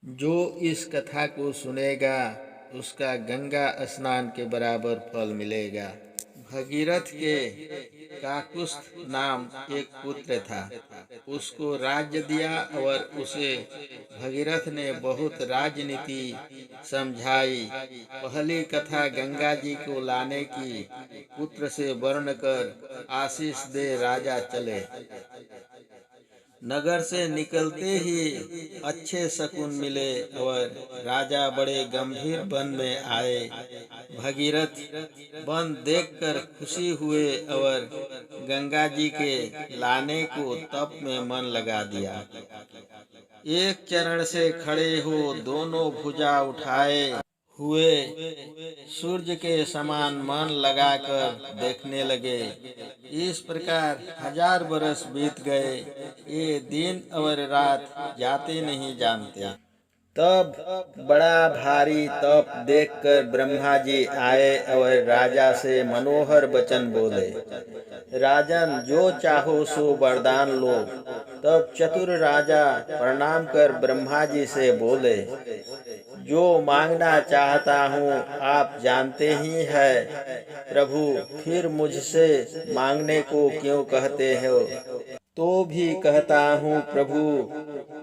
जो इस कथा को सुनेगा उसका गंगा स्नान के बराबर फल मिलेगा। भगीरथ के काकुस्थ नाम एक पुत्र था। उसको राज्य दिया और उसे भगीरथ ने बहुत राजनीति समझाई। पहली कथा गंगा जी को लाने की पुत्र से वर्ण कर आशीष दे राजा चले। नगर से निकलते ही अच्छे शकुन मिले और राजा बड़े गंभीर वन में आए। भगीरथ वन देखकर खुशी हुए और गंगा जी के लाने को तप में मन लगा दिया। एक चरण से खड़े हो दोनों भुजा उठाए हुए सूर्य के समान मन लगाकर देखने लगे। इस प्रकार 1000 बरस बीत गए। ये दिन और रात जाते नहीं जानते। तब बड़ा भारी तप देखकर ब्रह्मा जी आए और राजा से मनोहर वचन बोले, राजन जो चाहो सो वरदान लो। तब चतुर राजा प्रणाम कर ब्रह्मा जी से बोले, जो मांगना चाहता हूँ आप जानते ही हैं प्रभु, फिर मुझसे मांगने को क्यों कहते हो? तो भी कहता हूँ प्रभु,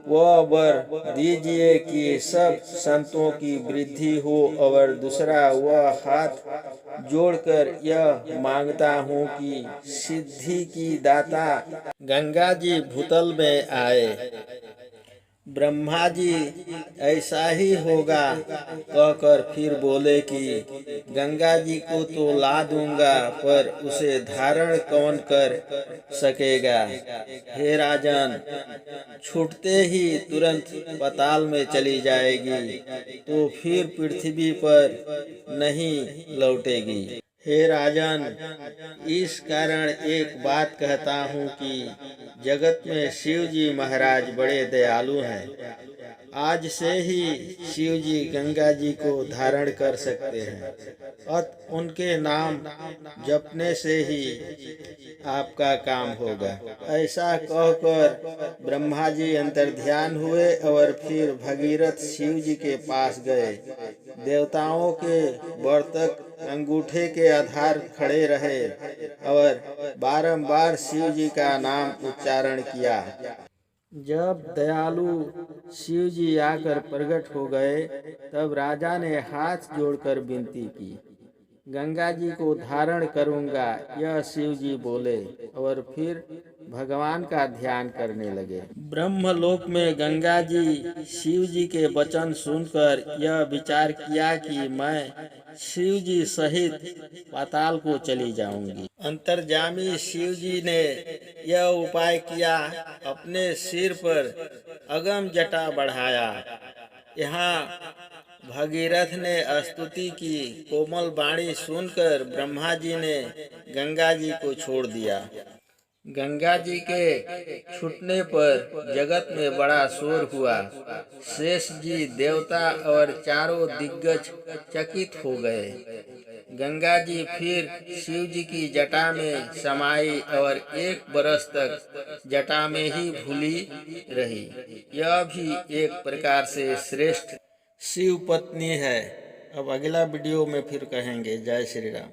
वह वर दीजिए कि सब संतों की वृद्धि हो। और दूसरा वह हाथ जोड़कर यह मांगता हूँ कि सिद्धि की दाता गंगा जी भूतल में आए। ब्रह्मा जी ऐसा ही होगा कहकर फिर बोले कि गंगा जी को तो ला दूंगा, पर उसे धारण कौन कर सकेगा? हे राजन, छूटते ही तुरंत पाताल में चली जाएगी, तो फिर पृथ्वी पर नहीं लौटेगी। हे राजन, इस कारण एक बात कहता हूँ कि जगत में शिव जी महाराज बड़े दयालु हैं। आज से ही शिव जी गंगा जी को धारण कर सकते हैं। अत उनके नाम जपने से ही आपका काम होगा। ऐसा कहकर ब्रह्मा जी अंतर्ध्यान हुए और फिर भगीरथ शिव जी के पास गए। देवताओं के वर्तक अंगूठे के आधार खड़े रहे और बारंबार शिव जी का नाम उच्चारण किया। जब दयालु शिव जी आकर प्रकट हो गए, तब राजा ने हाथ जोड़कर विनती की, गंगा जी को धारण करूंगा, यह शिव जी बोले और फिर भगवान का ध्यान करने लगे। ब्रह्मलोक में गंगा जी शिव जी के वचन सुनकर यह विचार किया कि मैं शिव जी सहित पाताल को चली जाऊंगी। अंतर्यामी शिव जी ने यह उपाय किया, अपने सिर पर अगम जटा बढ़ाया। यहाँ भगीरथ ने स्तुति की कोमल वाणी सुनकर ब्रह्मा जी ने गंगा जी को छोड़ दिया। गंगा जी के छूटने पर जगत में बड़ा शोर हुआ। शेष जी, देवता और चारों दिग्गज चकित हो गए। गंगा जी फिर शिव जी की जटा में समाई और 1 बरस तक जटा में ही भूली रही। यह भी एक प्रकार से श्रेष्ठ शिव पत्नी है। अब अगला वीडियो में फिर कहेंगे। जय श्री राम।